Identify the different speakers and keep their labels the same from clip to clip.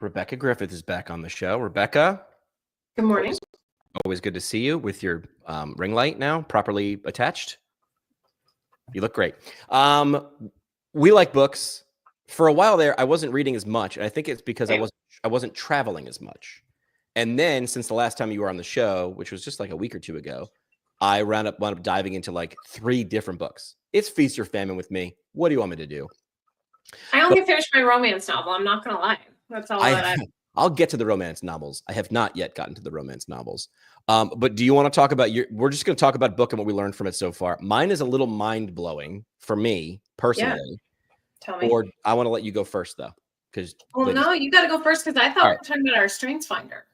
Speaker 1: Rebecca Griffith is back on the show. Rebecca,
Speaker 2: Good morning.
Speaker 1: always good to see you with your ring light now properly attached. You look great. We like books. For a while there, I wasn't reading as much. And I think it's because I wasn't traveling as much. And then since the last time you were on the show, which was just like a week or two ago, I wound up diving into like 3 different books. It's feast or famine with me. What do you want me to do?
Speaker 2: I only finished my romance novel. I'm not going to lie. That's all
Speaker 1: I'll get to the romance novels. I have not yet gotten to the romance novels. But do you want to talk about we're just going to talk about book and what we learned from it so far. Mine is a little mind-blowing for me personally.
Speaker 2: Yeah. Tell me.
Speaker 1: Or I want to let you go first though.
Speaker 2: No, you got to go first because I thought we were talking about our Strengths Finder.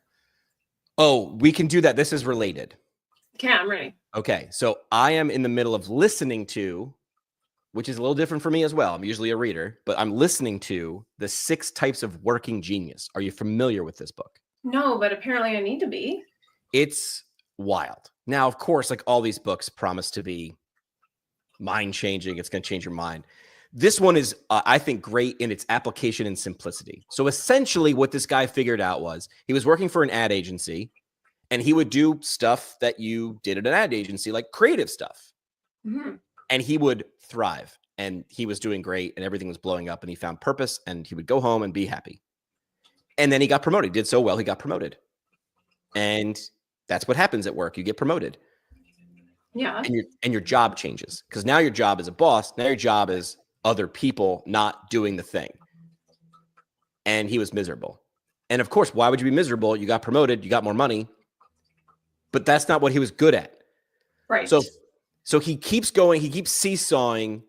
Speaker 1: Oh, we can do that. This is related.
Speaker 2: Okay, I'm ready.
Speaker 1: Okay, so I am in the middle of listening to, which is a little different for me as well. I'm usually a reader, but I'm listening to The 6 Types of Working Genius. Are you familiar with this book?
Speaker 2: No, but apparently I need to be.
Speaker 1: It's wild. Now, of course, like all these books promise to be mind-changing. It's going to change your mind. This one is, I think, great in its application and simplicity. So essentially what this guy figured out was he was working for an ad agency and he would do stuff that you did at an ad agency, like creative stuff.
Speaker 2: Mm-hmm.
Speaker 1: And he would thrive and he was doing great and everything was blowing up and he found purpose and he would go home and be happy. And then he got promoted. He did so well, he got promoted. And that's what happens at work. You get promoted.
Speaker 2: Yeah.
Speaker 1: And your job changes because now your job is a boss. Now your job is other people not doing the thing. And he was miserable. And of course, why would you be miserable? You got promoted, you got more money, but that's not what he was good at.
Speaker 2: Right.
Speaker 1: So he keeps going, he keeps seesawing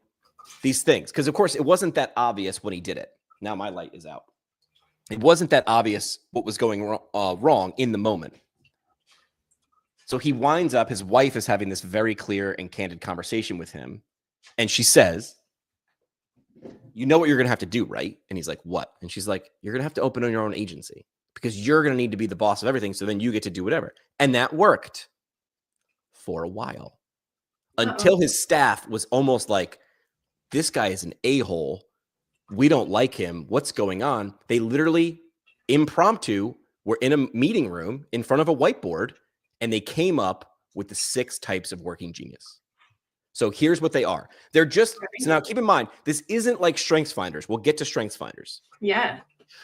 Speaker 1: these things. Because of course, it wasn't that obvious when he did it. Now my light is out. It wasn't that obvious what was going wrong in the moment. So he winds up, his wife is having this very clear and candid conversation with him. And she says, you know what you're going to have to do, right? And he's like, what? And she's like, you're going to have to open your own agency because you're going to need to be the boss of everything. So then you get to do whatever. And that worked for a while until his staff was almost like, this guy is an a-hole. We don't like him. What's going on? They literally impromptu were in a meeting room in front of a whiteboard and they came up with the 6 types of working genius. So here's what they are. They're just, so now keep in mind, this isn't like Strengths Finders. We'll get to Strengths Finders.
Speaker 2: Yeah.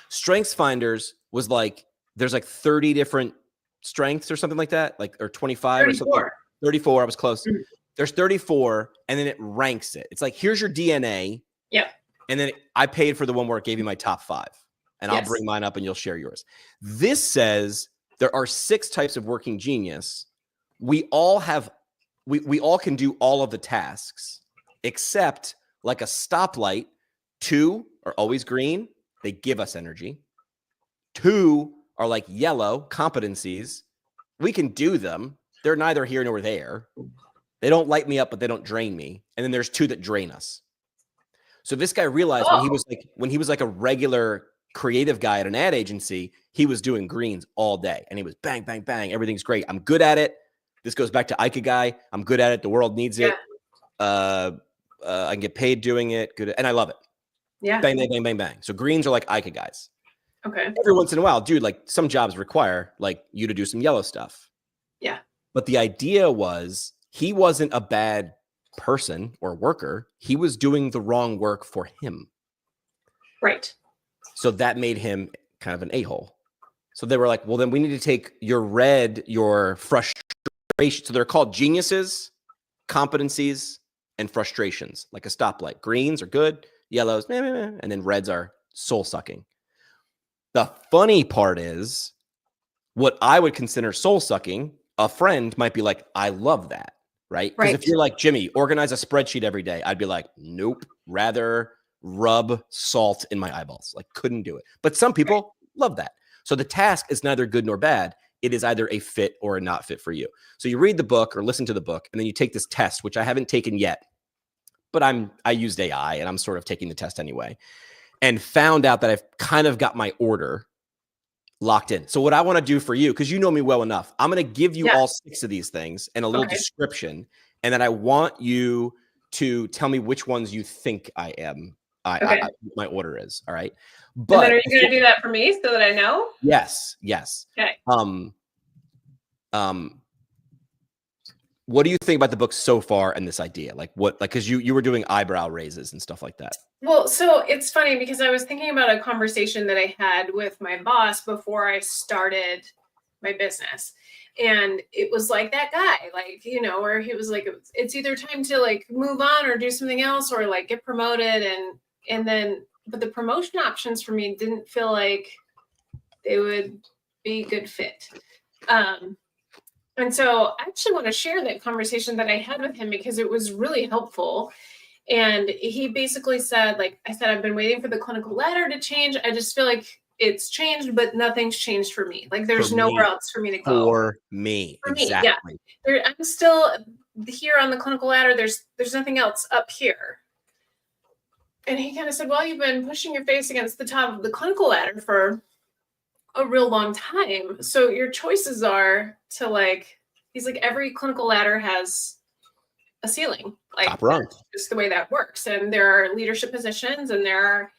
Speaker 1: Strengths Finders was like, there's like 30 different strengths or something like that, like, or 25 or something. 34, I was close. Mm-hmm. There's 34, and then it ranks it. It's like, here's your DNA.
Speaker 2: Yep.
Speaker 1: And then I paid for the one where it gave you my top 5. And I'll bring mine up and you'll share yours. This says there are 6 types of working genius. We all have we all can do all of the tasks, except like a stoplight. 2 are always green. They give us energy. 2 are like yellow competencies. We can do them. They're neither here nor there. They don't light me up, but they don't drain me. And then there's 2 that drain us. So this guy realized when he was like a regular creative guy at an ad agency, he was doing greens all day. And he was bang, bang, bang. Everything's great. I'm good at it. This goes back to Ikigai. I'm good at it. The world needs it. I can get paid doing it. Good. And I love it.
Speaker 2: Yeah.
Speaker 1: Bang, bang, bang, bang, bang. So greens are like Ikigais.
Speaker 2: Okay.
Speaker 1: Every once in a while, dude, like some jobs require like you to do some yellow stuff.
Speaker 2: Yeah.
Speaker 1: But the idea was he wasn't a bad person or worker. He was doing the wrong work for him.
Speaker 2: Right.
Speaker 1: So that made him kind of an a-hole. So they were like, well, then we need to take your frustration. So they're called geniuses, competencies, and frustrations, like a stoplight. Greens are good, yellows, meh, meh, meh, and then reds are soul-sucking. The funny part is what I would consider soul-sucking, a friend might be like, I love that, right? Because if you're like, Jimmy, organize a spreadsheet every day, I'd be like, nope, rather rub salt in my eyeballs. Like, couldn't do it. But some people love that. So the task is neither good nor bad. It is either a fit or a not fit for you. So you read the book or listen to the book, and then you take this test, which I haven't taken yet, but I used AI and I'm sort of taking the test anyway, and found out that I've kind of got my order locked in. So what I want to do for you, because you know me well enough, I'm going to give you all 6 of these things and a little description. And then I want you to tell me which ones you think I am
Speaker 2: Okay.
Speaker 1: My order is. All right.
Speaker 2: And
Speaker 1: But
Speaker 2: then are you going to do that for me so that I know?
Speaker 1: yes.
Speaker 2: Okay.
Speaker 1: What do you think about the book so far and this idea? Like because you were doing eyebrow raises and stuff like that.
Speaker 2: Well, so it's funny because I was thinking about a conversation that I had with my boss before I started my business. And it was like that guy, like, where he was like, it's either time to like move on or do something else or like get promoted. But the promotion options for me didn't feel like they would be a good fit. And so I actually want to share that conversation that I had with him because it was really helpful. And he basically said, like I said, I've been waiting for the clinical ladder to change. I just feel like it's changed, but nothing's changed for me. Like there's nowhere else for me to go.
Speaker 1: For me, exactly.
Speaker 2: Yeah. I'm still here on the clinical ladder. There's nothing else up here. And he kind of said, well, you've been pushing your face against the top of the clinical ladder for a real long time. So your choices are to like, he's like, every clinical ladder has a ceiling. Like
Speaker 1: top rung.
Speaker 2: That's just the way that works. And there are leadership positions and there are,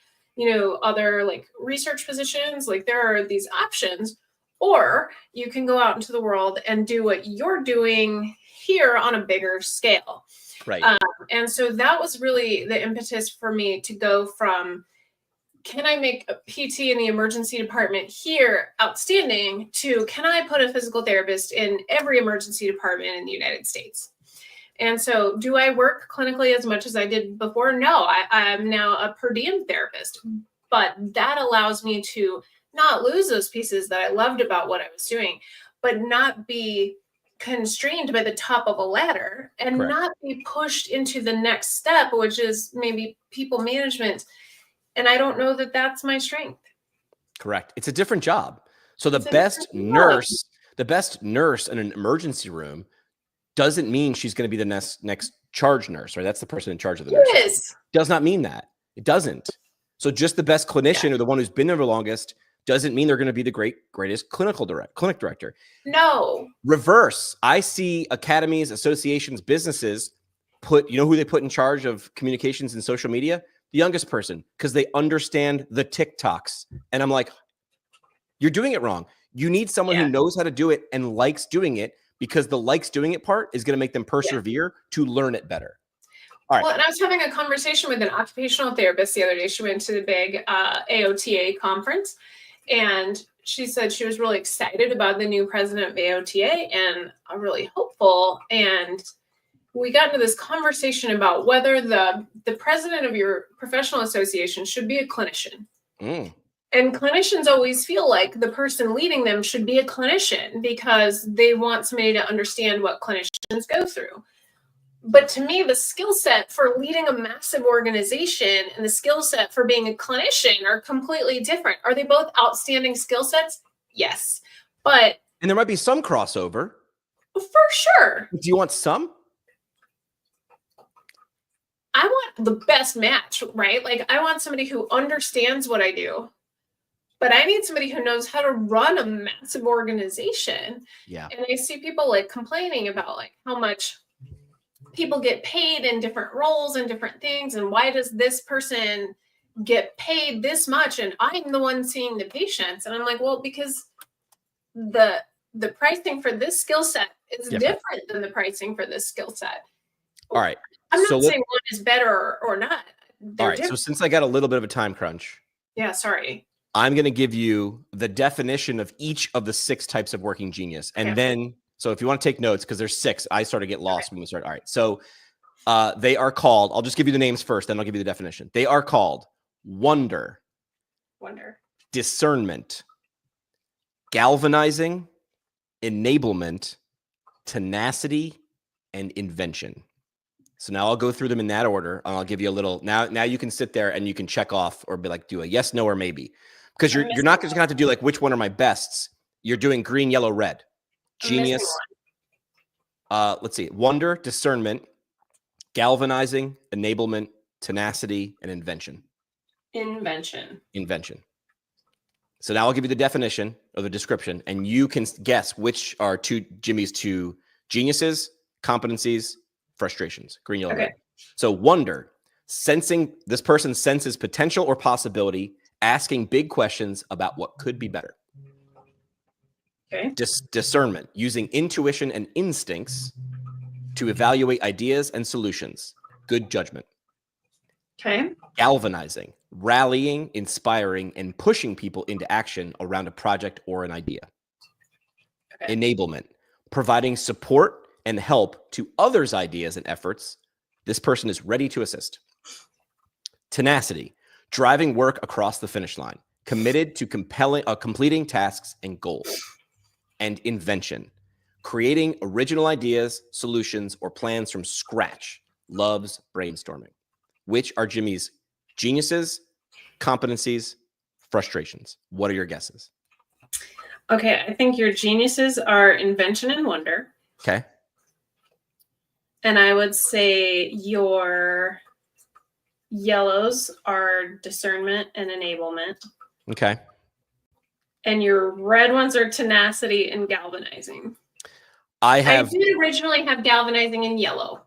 Speaker 2: other like research positions. Like there are these options, or you can go out into the world and do what you're doing here on a bigger scale.
Speaker 1: Right.
Speaker 2: And so that was really the impetus for me to go from, can I make a PT in the emergency department here outstanding to, can I put a physical therapist in every emergency department in the United States? And so do I work clinically as much as I did before? No, I'm now a per diem therapist, but that allows me to not lose those pieces that I loved about what I was doing, but not be constrained by the top of a ladder and
Speaker 1: Correct.
Speaker 2: Not be pushed into the next step, which is maybe people management. And I don't know that that's my strength.
Speaker 1: Correct. It's a different job. So the best nurse in an emergency room doesn't mean she's going to be the next charge nurse, right? That's the person in charge of the nurse.
Speaker 2: Yes.
Speaker 1: Does not mean that. It doesn't. So just the best clinician or the one who's been there the longest doesn't mean they're going to be the greatest clinic director.
Speaker 2: No.
Speaker 1: Reverse. I see academies, associations, businesses put, who they put in charge of communications and social media? The youngest person, because they understand the TikToks. And I'm like, you're doing it wrong. You need someone who knows how to do it and likes doing it, because the likes doing it part is going to make them persevere to learn it better. All right.
Speaker 2: Well, and I was having a conversation with an occupational therapist the other day. She went to the big AOTA conference, and she said she was really excited about the new president of AOTA and really hopeful. And we got into this conversation about whether the president of your professional association should be a clinician. And clinicians always feel like the person leading them should be a clinician because they want somebody to understand what clinicians go through. But to me, the skill set for leading a massive organization and the skill set for being a clinician are completely different. Are they both outstanding skill sets? Yes. And
Speaker 1: there might be some crossover.
Speaker 2: For sure.
Speaker 1: Do you want some?
Speaker 2: I want the best match, right? Like I want somebody who understands what I do, but I need somebody who knows how to run a massive organization.
Speaker 1: Yeah.
Speaker 2: And I see people like complaining about like how much people get paid in different roles and different things. And why does this person get paid this much? And I'm the one seeing the patients. And I'm like, well, because the pricing for this skill set is different than the pricing for this skill set.
Speaker 1: All right.
Speaker 2: I'm not saying one is better or not.
Speaker 1: All right. So since I got a little bit of a time crunch.
Speaker 2: Yeah, sorry.
Speaker 1: I'm going to give you the definition of each of the 6 types of working genius. And then, so if you want to take notes, because there's 6, I sort of get lost when we start. All right. So they are called, I'll just give you the names first, then I'll give you the definition. They are called wonder, discernment, galvanizing, enablement, tenacity, and invention. So now I'll go through them in that order, and I'll give you a little. Now you can sit there and you can check off or be like, do a yes, no, or maybe, because you're not just gonna have to do like which one are my bests. You're doing green, yellow, red. Genius. Let's see: wonder, discernment, galvanizing, enablement, tenacity, and invention. Invention. So now I'll give you the definition or the description, and you can guess which are Jimmy's two geniuses, competencies, frustrations. Green, yellow, red. So wonder, This person senses potential or possibility, asking big questions about what could be better.
Speaker 2: Okay.
Speaker 1: Discernment, using intuition and instincts to evaluate ideas and solutions. Good judgment.
Speaker 2: Okay.
Speaker 1: Galvanizing, rallying, inspiring, and pushing people into action around a project or an idea.
Speaker 2: Okay.
Speaker 1: Enablement, providing support and help to others' ideas and efforts. This person is ready to assist. Tenacity, driving work across the finish line, committed to completing tasks and goals. And invention, creating original ideas, solutions, or plans from scratch. Loves brainstorming. Which are Jimmy's geniuses, competencies, frustrations? What are your guesses?
Speaker 2: Okay, I think your geniuses are invention and wonder.
Speaker 1: Okay.
Speaker 2: And I would say your yellows are discernment and enablement.
Speaker 1: Okay.
Speaker 2: And your red ones are tenacity and galvanizing.
Speaker 1: I
Speaker 2: did originally have galvanizing in yellow.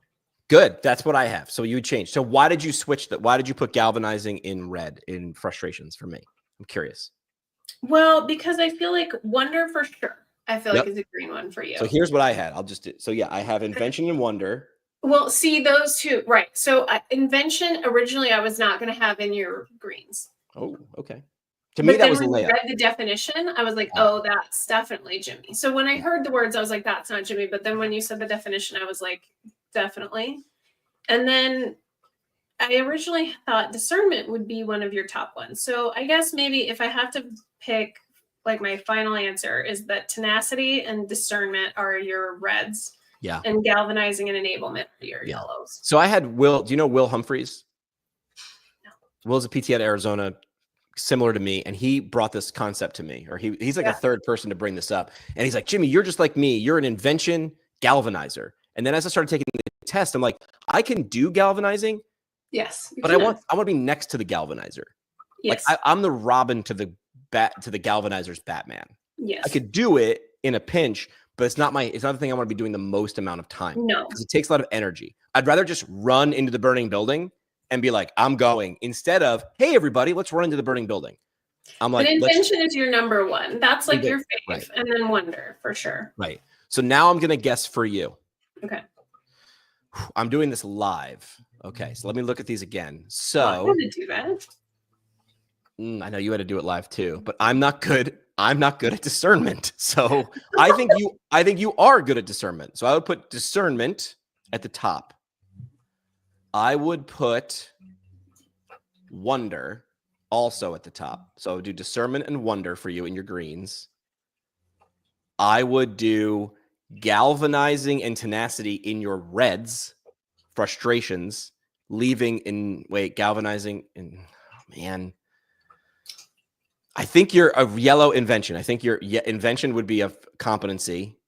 Speaker 1: Good. That's what I have. So you would change. So why did you switch that? Why did you put galvanizing in red in frustrations for me? I'm curious.
Speaker 2: Well, because I feel like wonder for sure. I feel like it's a green one for you.
Speaker 1: So here's what I had. I have invention and wonder.
Speaker 2: Well, see those two, right? So invention originally I was not going to have in your greens.
Speaker 1: Oh, okay. To me, that was a layup.
Speaker 2: When I read the definition, I was like, oh, that's definitely Jimmy. So when I heard the words, I was like, that's not Jimmy. But then when you said the definition, I was like, definitely. And then I originally thought discernment would be one of your top ones. So I guess maybe if I have to pick, like my final answer is that tenacity and discernment are your reds.
Speaker 1: Yeah.
Speaker 2: And galvanizing and enablement are your yellows.
Speaker 1: So I had Will. Do you know Will Humphreys?
Speaker 2: No.
Speaker 1: Will's a PT at Arizona, similar to me, and he brought this concept to me, or he's like a third person to bring this up. And he's like, Jimmy, you're just like me. You're an invention galvanizer. And then as I started taking the test, I'm like, I can do galvanizing.
Speaker 2: Yes.
Speaker 1: But I want to be next to the galvanizer.
Speaker 2: Yes.
Speaker 1: Like I'm the Robin to the galvanizer's Batman.
Speaker 2: Yes.
Speaker 1: I could do it in a pinch, but it's not the thing I want to be doing the most amount of time.
Speaker 2: No.
Speaker 1: Because it takes a lot of energy. I'd rather just run into the burning building and be like, I'm going, instead of, hey, everybody, let's run into the burning building. I'm like,
Speaker 2: but invention is your number one. That's like your fave.
Speaker 1: Right.
Speaker 2: And then wonder for sure.
Speaker 1: Right. So now I'm going to guess for you.
Speaker 2: Okay.
Speaker 1: I'm doing this live. Okay. So let me look at these again. So
Speaker 2: I had to do that.
Speaker 1: I know you had to do it live too, but I'm not good. I'm not good at discernment. So I think you are good at discernment. So I would put discernment at the top. I would put wonder also at the top. So I would do discernment and wonder for you in your greens. I would do galvanizing and tenacity in your reds, frustrations, galvanizing and man. I think you're a yellow invention. I think your invention would be a competency.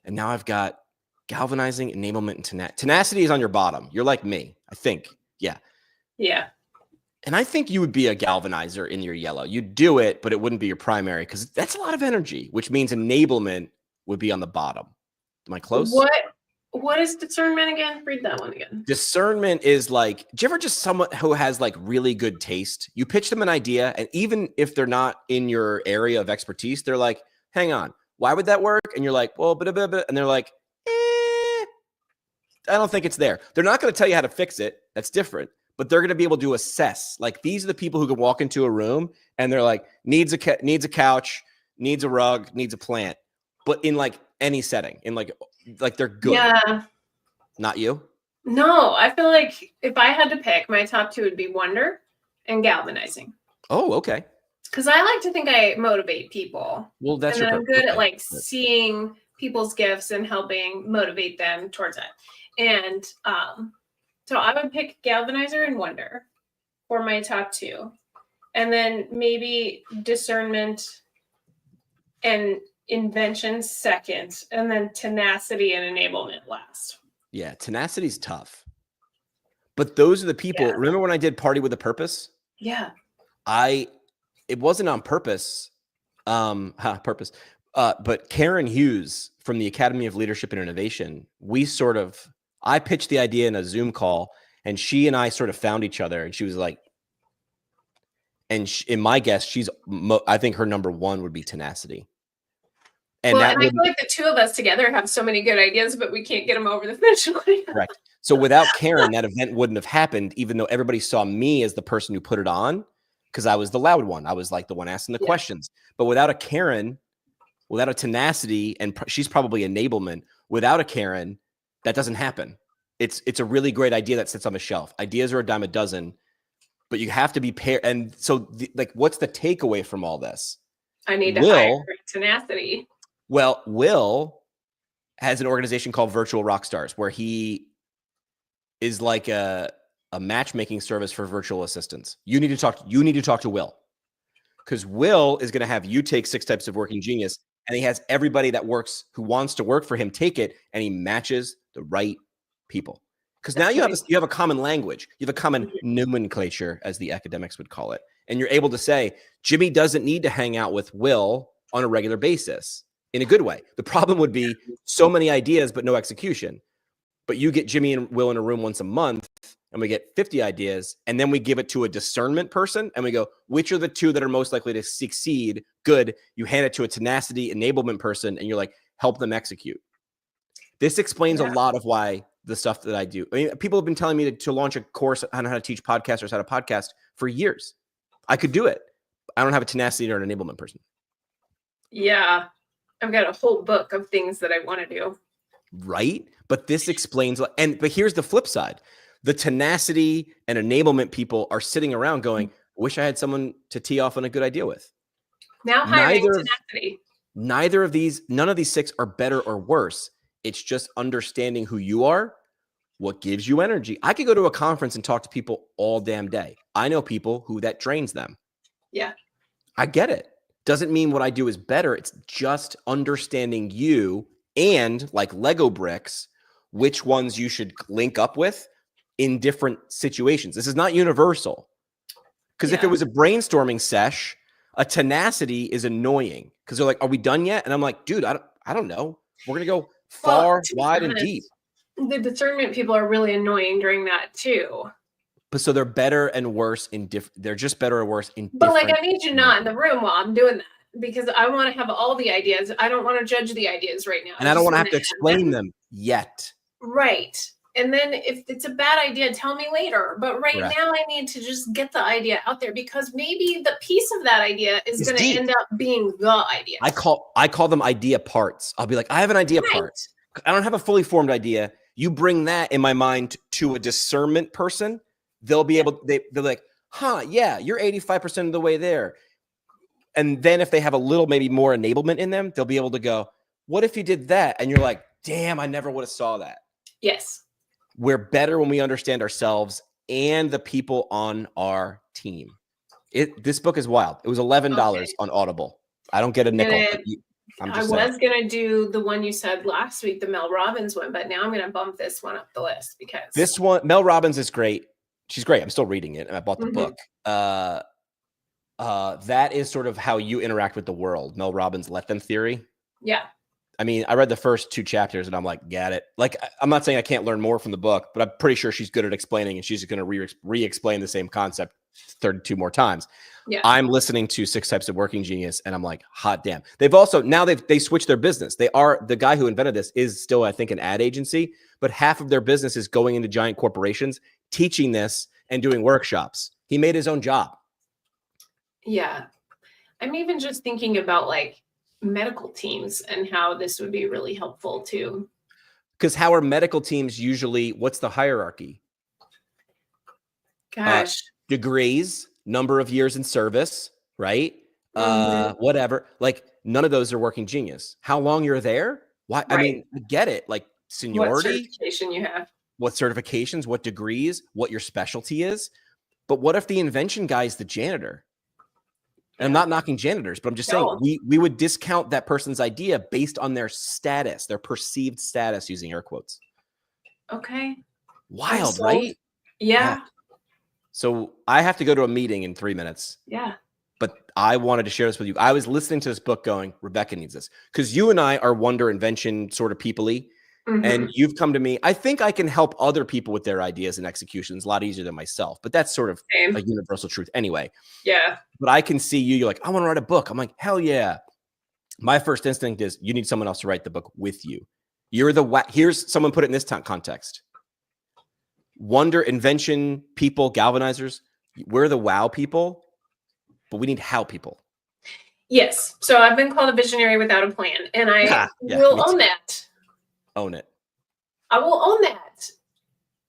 Speaker 1: And now I've got galvanizing, enablement, and tenacity is on your bottom. You're like me, I think. Yeah.
Speaker 2: Yeah.
Speaker 1: And I think you would be a galvanizer in your yellow. You'd do it, but it wouldn't be your primary because that's a lot of energy, which means enablement would be on the bottom. Am I close?
Speaker 2: What is discernment again? Read that one again.
Speaker 1: Discernment is like, do you ever just someone who has like really good taste? You pitch them an idea, and even if they're not in your area of expertise, they're like, hang on, why would that work? And you're like, well, and they're like, I don't think it's there. They're not going to tell you how to fix it. That's different. But they're going to be able to assess. Like these are the people who can walk into a room and they're like, needs a couch, needs a rug, needs a plant. But in like any setting, in like they're good.
Speaker 2: Yeah.
Speaker 1: Not you?
Speaker 2: No, I feel like if I had to pick, my top two would be wonder and galvanizing.
Speaker 1: Oh, okay.
Speaker 2: Because I like to think I motivate people.
Speaker 1: Well, that's
Speaker 2: and I'm good at like seeing people's gifts and helping motivate them towards it. And so I would pick galvanizer and wonder for my top two. And then maybe discernment and invention second, and then tenacity and enablement last.
Speaker 1: Yeah, tenacity's tough. But those are the people. Yeah. Remember when I did Party with a Purpose?
Speaker 2: Yeah.
Speaker 1: It wasn't on purpose. But Karen Hughes from the Academy of Leadership and Innovation, I pitched the idea in a Zoom call, And she and I sort of found each other, and she was like, and in my guess, I think her number one would be tenacity.
Speaker 2: And I feel like the two of us together have so many good ideas, but we can't get them over the finish line.
Speaker 1: Correct. So without Karen, that event wouldn't have happened, even though everybody saw me as the person who put it on, because I was the loud one. I was like the one asking the questions. But without a Karen, without a tenacity, and she's probably enablement, without a Karen, that doesn't happen. It's a really great idea that sits on the shelf. Ideas are a dime a dozen, but you have to be paired. And so, what's the takeaway from all this?
Speaker 2: I need to hire tenacity.
Speaker 1: Well, Will has an organization called Virtual Rockstars, where he is like a matchmaking service for virtual assistants. You need to talk to Will, because Will is going to have you take 6 Types of Working Genius, and he has everybody that works who wants to work for him take it, and he matches the right people. Because now you have a common language, you have a common nomenclature, as the academics would call it, and you're able to say Jimmy doesn't need to hang out with Will on a regular basis. In a good way. The problem would be so many ideas, but no execution. But you get Jimmy and Will in a room once a month, and we get 50 ideas, and then we give it to a discernment person, and we go, which are the 2 that are most likely to succeed? Good. You hand it to a tenacity enablement person, and you're like, help them execute. This explains a lot of why the stuff that I do. I mean, people have been telling me to launch a course on how to teach podcasters how to podcast for years. I could do it. I don't have a tenacity or an enablement person.
Speaker 2: Yeah. I've got a whole book of things that I want to do.
Speaker 1: Right? But this explains, but here's the flip side. The tenacity and enablement people are sitting around going, wish I had someone to tee off on a good idea with.
Speaker 2: Now hiring tenacity.
Speaker 1: None of these 6 are better or worse. It's just understanding who you are, what gives you energy. I could go to a conference and talk to people all damn day. I know people who that drains them.
Speaker 2: Yeah.
Speaker 1: I get it. Doesn't mean what I do is better. It's just understanding you, and like Lego bricks, which ones you should link up with in different situations. This is not universal. Because if it was a brainstorming sesh, a tenacity is annoying, because they're like, are we done yet? And I'm like, dude, I don't know. We're going to go far, wide, and deep.
Speaker 2: The discernment people are really annoying during that too.
Speaker 1: But so they're better and worse in different. They're just better or worse in.
Speaker 2: But like, I need you not in the room while I'm doing that, because I want to have all the ideas. I don't want to judge the ideas right now.
Speaker 1: And I don't want to have to explain them yet.
Speaker 2: Right. And then if it's a bad idea, tell me later. But right now I need to just get the idea out there, because maybe the piece of that idea is going to end up being the idea.
Speaker 1: I call them idea parts. I'll be like, I have an idea part. I don't have a fully formed idea. You bring that in my mind to a discernment person. They'll be able, they're like, huh, yeah, you're 85% of the way there. And then if they have a little, maybe more enablement in them, they'll be able to go, what if you did that? And you're like, damn, I never would have saw that.
Speaker 2: Yes.
Speaker 1: We're better when we understand ourselves and the people on our team. This book is wild. It was $11 on Audible. I don't get a nickel.
Speaker 2: I was going to do the one you said last week, the Mel Robbins one, but now I'm going to bump this one up the list, because
Speaker 1: this one, Mel Robbins, is great. She's great. I'm still reading it, and I bought the book. That is sort of how you interact with the world. Mel Robbins' let them theory.
Speaker 2: Yeah.
Speaker 1: I mean, I read the first 2 chapters and I'm like, get it. Like, I'm not saying I can't learn more from the book, but I'm pretty sure she's good at explaining, and she's going to re-explain the same concept 32 more times.
Speaker 2: Yeah.
Speaker 1: I'm listening to 6 Types of Working Genius, and I'm like, hot damn. They've also, now they switched their business. The guy who invented this is still, I think, an ad agency, but half of their business is going into giant corporations, teaching this and doing workshops. He made his own job.
Speaker 2: Yeah. I'm even just thinking about like medical teams and how this would be really helpful too.
Speaker 1: Because how are medical teams usually, what's the hierarchy?
Speaker 2: Gosh.
Speaker 1: Degrees, number of years in service, right? Whatever. Like, none of those are Working Genius. How long you're there? Why? Right. I mean, I get it. Like, seniority.
Speaker 2: What certification you have.
Speaker 1: What certifications, what degrees, what your specialty is. But what if the invention guy is the janitor? And I'm not knocking janitors, but I'm just saying we would discount that person's idea based on their status, their perceived status, using air quotes.
Speaker 2: Okay.
Speaker 1: Wild, right?
Speaker 2: Yeah.
Speaker 1: So I have to go to a meeting in 3 minutes.
Speaker 2: Yeah.
Speaker 1: But I wanted to share this with you. I was listening to this book going, Rebecca needs this. Because you and I are wonder invention sort of people-y. And you've come to me. I think I can help other people with their ideas and executions a lot easier than myself, but that's sort of
Speaker 2: Same.
Speaker 1: a universal truth anyway.
Speaker 2: Yeah.
Speaker 1: But I can see you're like, I want to write a book. I'm like, hell yeah. My first instinct is you need someone else to write the book with you. You're here's someone put it in this context. Wonder, invention, people, galvanizers. We're the wow people, but we need how people.
Speaker 2: Yes. So I've been called a visionary without a plan, and I will own that.
Speaker 1: Own it.
Speaker 2: I will own that.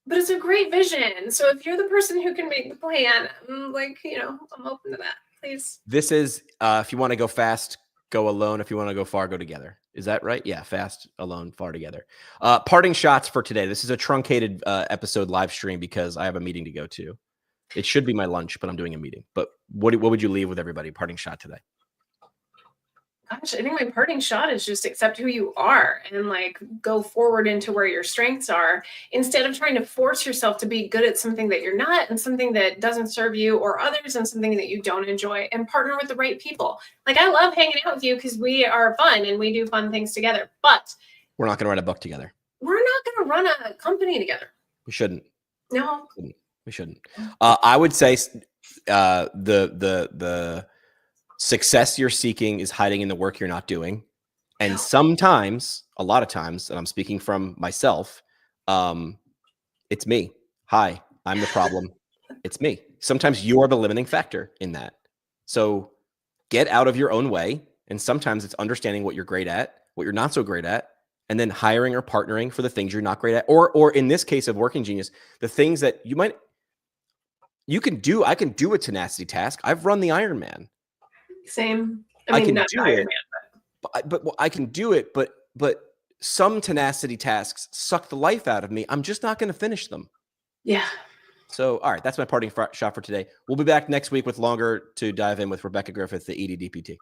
Speaker 2: But it's a great vision. So if you're the person who can make the plan, I'm like, I'm open to that. Please.
Speaker 1: This is if you want to go fast, go alone. If you want to go far, go together. Is that right? Yeah, fast, alone, far together. Parting shots for today. This is a truncated episode live stream because I have a meeting to go to. It should be my lunch, but I'm doing a meeting. But what would you leave with everybody? Parting shot today.
Speaker 2: Gosh, I think my parting shot is just accept who you are and like go forward into where your strengths are instead of trying to force yourself to be good at something that you're not and something that doesn't serve you or others and something that you don't enjoy, and partner with the right people. Like I love hanging out with you because we are fun and we do fun things together, but
Speaker 1: we're not going to write a book together.
Speaker 2: We're not going to run a company together.
Speaker 1: We shouldn't.
Speaker 2: No,
Speaker 1: we shouldn't. I would say the success you're seeking is hiding in the work you're not doing. And sometimes, a lot of times, and I'm speaking from myself, it's me. Hi, I'm the problem. It's me. Sometimes you're the limiting factor in that. So get out of your own way. And sometimes it's understanding what you're great at, what you're not so great at, and then hiring or partnering for the things you're not great at. Or in this case of Working Genius, the things that you can do. I can do a tenacity task. I've run the Ironman.
Speaker 2: Same. I mean, not Iron Man,
Speaker 1: but I can do it. But some tenacity tasks suck the life out of me. I'm just not going to finish them.
Speaker 2: Yeah.
Speaker 1: So, all right, that's my parting shot for today. We'll be back next week with longer to dive in with Rebecca Griffith, the EDDPT.